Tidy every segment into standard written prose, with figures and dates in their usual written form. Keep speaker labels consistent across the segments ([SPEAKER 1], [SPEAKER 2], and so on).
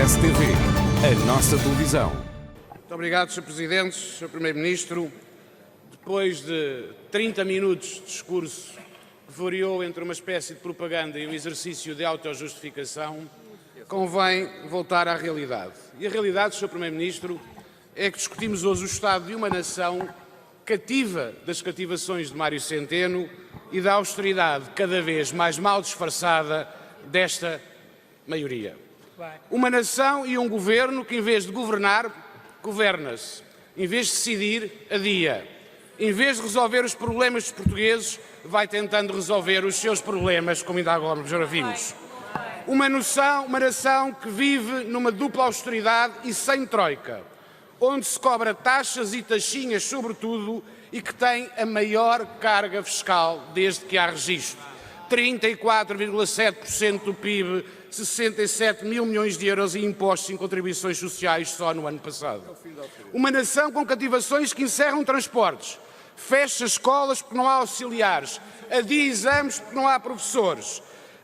[SPEAKER 1] STV, a nossa televisão.
[SPEAKER 2] Muito obrigado, Sr. Presidente, Sr. Primeiro-Ministro. Depois de 30 minutos de discurso que variou entre uma espécie de propaganda e um exercício de autojustificação, convém voltar à realidade. E a realidade, Sr. Primeiro-Ministro, é que discutimos hoje o estado de uma nação cativa das cativações de Mário Centeno e da austeridade cada vez mais mal disfarçada desta maioria. Uma nação e um governo que, em vez de governar, governa-se. Em vez de decidir, adia. Em vez de resolver os problemas dos portugueses, vai tentando resolver os seus problemas, como ainda agora já vimos. Uma nação que vive numa dupla austeridade e sem troika, onde se cobra taxas e taxinhas sobre tudo e que tem a maior carga fiscal desde que há registro. 34,7% do PIB, 67 mil milhões de euros em impostos e em contribuições sociais só no ano passado. Uma nação com cativações que encerram transportes, fecha escolas porque não há auxiliares, adia exames porque não há professores,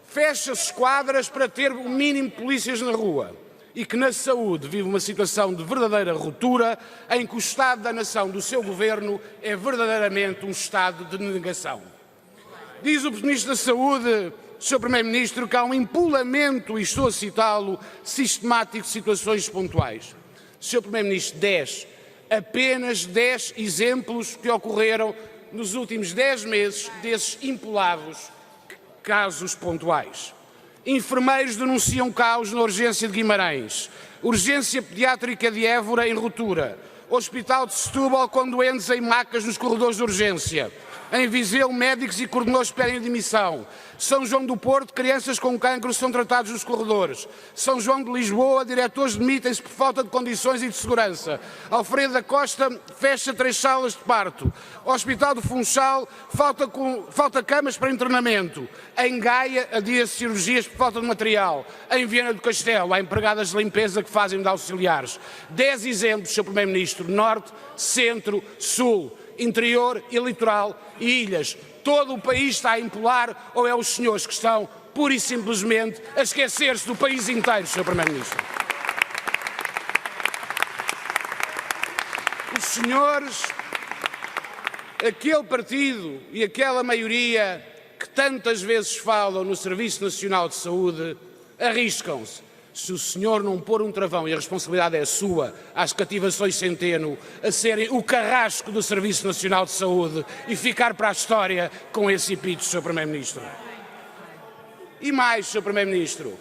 [SPEAKER 2] fecha esquadras para ter o mínimo de polícias na rua e que na saúde vive uma situação de verdadeira ruptura em que o estado da nação do seu governo é verdadeiramente um estado de negação. Diz o Ministro da Saúde, Sr. Primeiro-Ministro, que há um empolamento, e estou a citá-lo, sistemático de situações pontuais. Sr. Primeiro-Ministro, apenas 10 exemplos que ocorreram nos últimos 10 meses desses empolados casos pontuais. Enfermeiros denunciam caos na urgência de Guimarães, urgência pediátrica de Évora em ruptura, Hospital de Setúbal com doentes em macas nos corredores de urgência. Em Viseu, médicos e coordenadores pedem admissão. São João do Porto, crianças com cancro são tratados nos corredores. São João de Lisboa, diretores demitem-se por falta de condições e de segurança. Alfredo da Costa fecha 3 salas de parto. Hospital do Funchal, falta camas para internamento. Em Gaia, adia-se cirurgias por falta de material. Em Viana do Castelo, há empregadas de limpeza que fazem de auxiliares. 10 exemplos, Sr. Primeiro-Ministro: Norte, Centro, Sul, Interior e Litoral e Ilhas. Todo o país está a empolar ou é os senhores que estão, pura e simplesmente, a esquecer-se do país inteiro, Sr. Primeiro-Ministro? Os senhores, aquele partido e aquela maioria que tantas vezes falam no Serviço Nacional de Saúde, arriscam-se. Se o senhor não pôr um travão, e a responsabilidade é sua, às cativações Centeno, a serem o carrasco do Serviço Nacional de Saúde e ficar para a história com esse epíteto, Sr. Primeiro-Ministro. E mais, Sr. Primeiro-Ministro,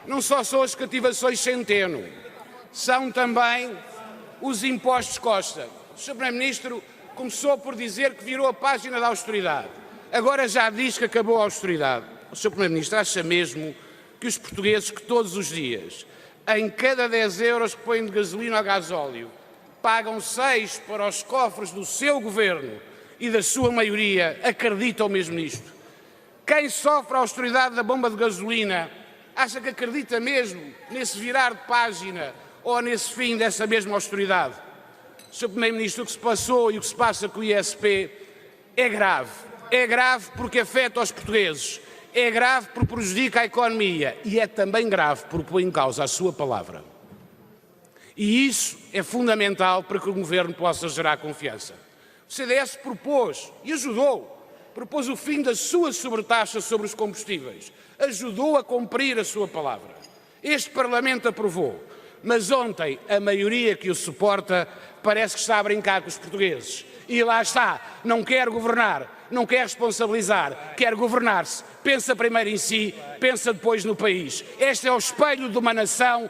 [SPEAKER 2] não só são as cativações Centeno, são também os impostos Costa. O Sr. Primeiro-Ministro começou por dizer que virou a página da austeridade. Agora já diz que acabou a austeridade. O Sr. Primeiro-Ministro acha mesmo que os portugueses que todos os dias, em cada 10 euros que põem de gasolina ou gasóleo, pagam 6 para os cofres do seu governo e da sua maioria, acreditam mesmo nisto? Quem sofre a austeridade da bomba de gasolina acha que acredita mesmo nesse virar de página ou nesse fim dessa mesma austeridade? Sr. Primeiro-Ministro, o que se passou e o que se passa com o ISP é grave. É grave porque afeta os portugueses. É grave porque prejudica a economia e é também grave porque põe em causa a sua palavra. E isso é fundamental para que o Governo possa gerar confiança. O CDS propôs e propôs o fim da sua sobretaxa sobre os combustíveis, ajudou a cumprir a sua palavra. Este Parlamento aprovou, mas ontem a maioria que o suporta parece que está a brincar com os portugueses. E lá está, não quer governar, não quer responsabilizar, quer governar-se. Pensa primeiro em si, pensa depois no país. Este é o espelho de uma nação,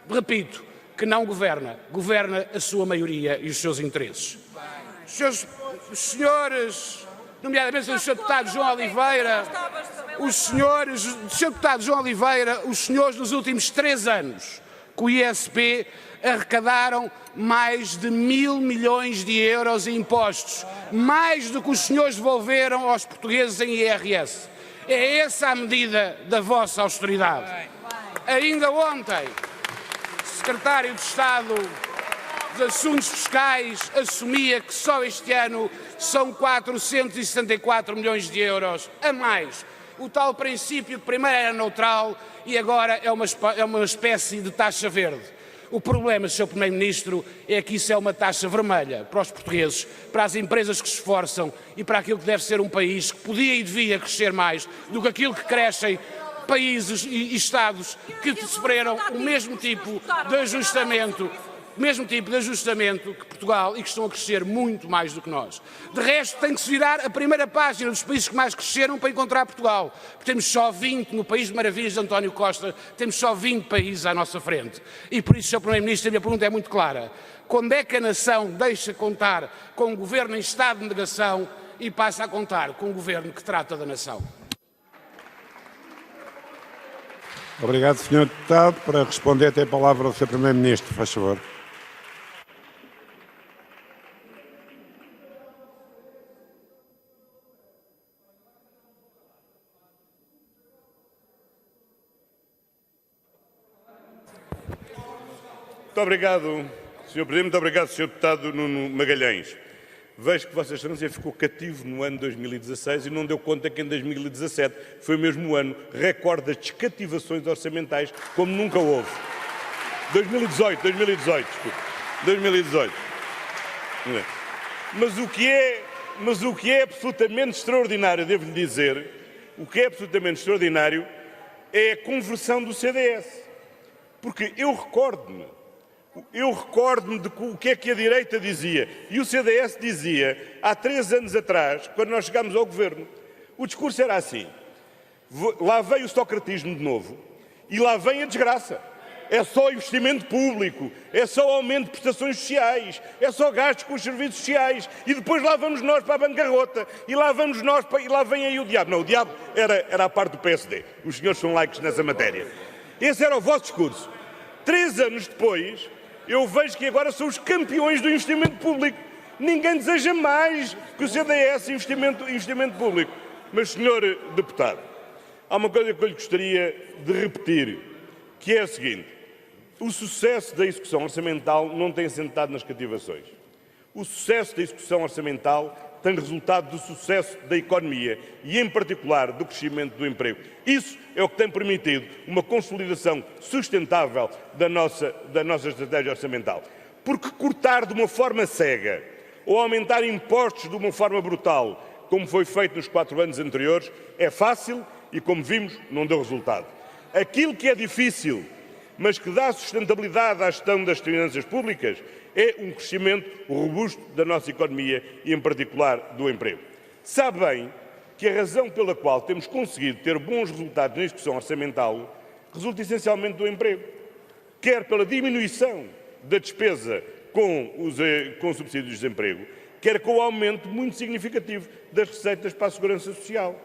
[SPEAKER 2] repito, que não governa, governa a sua maioria e os seus interesses. Os senhores, nomeadamente o Sr. Deputado João Oliveira, os senhores nos últimos 3 anos, com o ISP, arrecadaram mais de 1.000 milhões de euros em impostos, mais do que os senhores devolveram aos portugueses em IRS. É essa a medida da vossa austeridade. Ainda ontem, o Secretário de Estado dos Assuntos Fiscais assumia que só este ano são 464 milhões de euros a mais. O tal princípio que primeiro era neutral e agora é uma espécie de taxa verde. O problema, Sr. Primeiro-Ministro, é que isso é uma taxa vermelha para os portugueses, para as empresas que se esforçam e para aquilo que deve ser um país que podia e devia crescer mais do que aquilo que crescem países e Estados que sofreram o mesmo tipo de ajustamento que Portugal e que estão a crescer muito mais do que nós. De resto, tem que se virar a primeira página dos países que mais cresceram para encontrar Portugal. Porque temos só 20, no País de Maravilhas de António Costa, temos só 20 países à nossa frente. E por isso, Sr. Primeiro-Ministro, a minha pergunta é muito clara. Quando é que a nação deixa contar com um governo em estado de negação e passa a contar com um governo que trata da nação?
[SPEAKER 3] Obrigado, Sr. Deputado. Para responder, tem a palavra o Sr. Primeiro-Ministro, faz favor.
[SPEAKER 4] Muito obrigado, Sr. Presidente. Muito obrigado, Sr. Deputado Nuno Magalhães. Vejo que Vossa Excelência ficou cativo no ano 2016 e não deu conta que em 2017 foi o mesmo ano recorde das descativações orçamentais, como nunca houve. 2018, desculpe. 2018. Mas o que é absolutamente extraordinário, devo-lhe dizer, o que é absolutamente extraordinário é a conversão do CDS. Porque eu recordo-me de o que é que a direita dizia. E o CDS dizia, há 3 anos atrás, quando nós chegámos ao governo, o discurso era assim: lá veio o socratismo de novo e lá vem a desgraça. É só investimento público, é só aumento de prestações sociais, é só gastos com os serviços sociais e depois lá vamos nós para a bancarrota e lá vamos nós para... e lá vem aí o diabo. Não, o diabo era a parte do PSD. Os senhores são laicos nessa matéria. Esse era o vosso discurso. 3 anos depois, eu vejo que agora são os campeões do investimento público. Ninguém deseja mais que o CDS investimento público. Mas, senhor deputado, há uma coisa que eu lhe gostaria de repetir, que é a seguinte: o sucesso da execução orçamental não tem assentado nas cativações. O sucesso da execução orçamental tem resultado do sucesso da economia e, em particular, do crescimento do emprego. Isso é o que tem permitido uma consolidação sustentável da nossa estratégia orçamental. Porque cortar de uma forma cega ou aumentar impostos de uma forma brutal, como foi feito nos 4 anos anteriores, é fácil e, como vimos, não deu resultado. Aquilo que é difícil, mas que dá sustentabilidade à gestão das finanças públicas, é um crescimento robusto da nossa economia e, em particular, do emprego. Sabe bem que a razão pela qual temos conseguido ter bons resultados na execução orçamental resulta essencialmente do emprego. Quer pela diminuição da despesa com subsídios de desemprego, quer com o aumento muito significativo das receitas para a segurança social.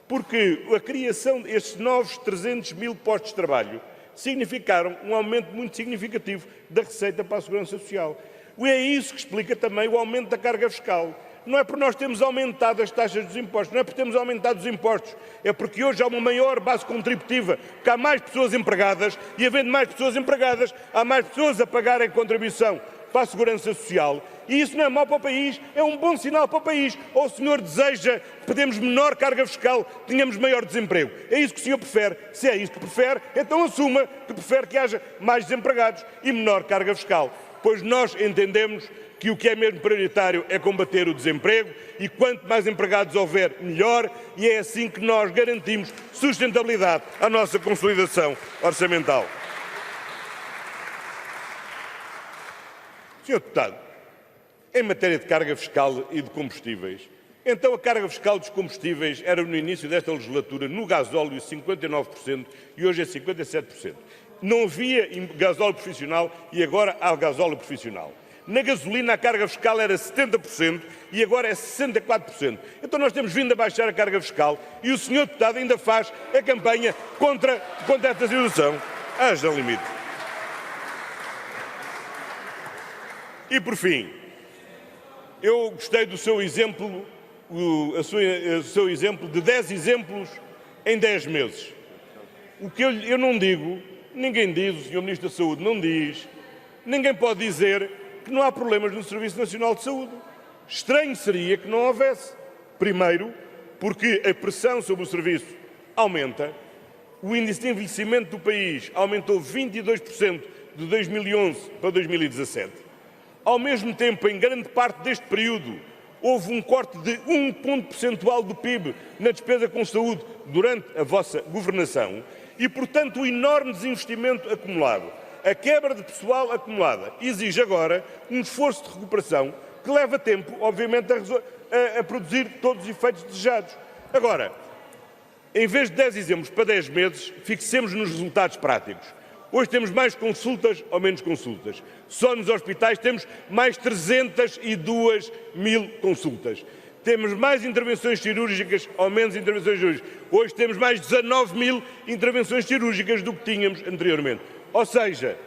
[SPEAKER 4] Porque a criação destes novos 300 mil postos de trabalho significaram um aumento muito significativo da receita para a segurança social. E é isso que explica também o aumento da carga fiscal. Não é por nós termos aumentado as taxas dos impostos, não é por termos aumentado os impostos, é porque hoje há uma maior base contributiva, porque há mais pessoas empregadas e, havendo mais pessoas empregadas, há mais pessoas a pagarem contribuição para a segurança social. E isso não é mau para o país, é um bom sinal para o país. Ou o senhor deseja que pedemos menor carga fiscal, tenhamos maior desemprego? É isso que o senhor prefere? Se é isso que prefere, então assuma que prefere que haja mais desempregados e menor carga fiscal. Pois nós entendemos que o que é mesmo prioritário é combater o desemprego e quanto mais empregados houver, melhor, e é assim que nós garantimos sustentabilidade à nossa consolidação orçamental. Senhor Deputado, em matéria de carga fiscal e de combustíveis, então a carga fiscal dos combustíveis era no início desta legislatura no gasóleo 59% e hoje é 57%. Não havia gasóleo profissional e agora há gasóleo profissional. Na gasolina a carga fiscal era 70% e agora é 64%. Então nós temos vindo a baixar a carga fiscal e o senhor deputado ainda faz a campanha contra esta situação. Haja limite. E por fim, eu gostei do seu exemplo, o seu exemplo de 10 exemplos em 10 meses. O que eu não digo, ninguém diz, o Sr. Ministro da Saúde não diz, ninguém pode dizer que não há problemas no Serviço Nacional de Saúde. Estranho seria que não houvesse. Primeiro, porque a pressão sobre o serviço aumenta. O índice de envelhecimento do país aumentou 22% de 2011 para 2017. Ao mesmo tempo, em grande parte deste período, houve um corte de 1 ponto percentual do PIB na despesa com saúde durante a vossa governação e, portanto, o enorme desinvestimento acumulado, a quebra de pessoal acumulada, exige agora um esforço de recuperação que leva tempo, obviamente, a produzir todos os efeitos desejados. Agora, em vez de 10 exemplos para 10 meses, fixemos nos resultados práticos. Hoje temos mais consultas ou menos consultas. Só nos hospitais temos mais 302 mil consultas. Temos mais intervenções cirúrgicas ou menos intervenções cirúrgicas. Hoje temos mais 19 mil intervenções cirúrgicas do que tínhamos anteriormente. Ou seja,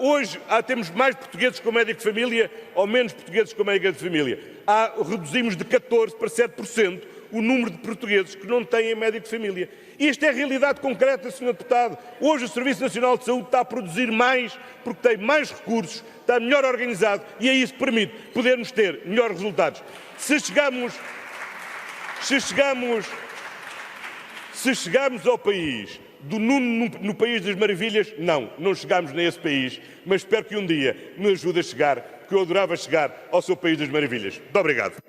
[SPEAKER 4] hoje temos mais portugueses com médico de família ou menos portugueses com médico de família. Reduzimos de 14% para 7% o número de portugueses que não têm médico de família. Isto é a realidade concreta, Sr. Deputado. Hoje o Serviço Nacional de Saúde está a produzir mais porque tem mais recursos, está melhor organizado e é isso que permite podermos ter melhores resultados. Se chegamos ao país do Nuno no País das Maravilhas, não chegamos nesse país, mas espero que um dia me ajude a chegar, porque eu adorava chegar ao seu País das Maravilhas. Muito obrigado.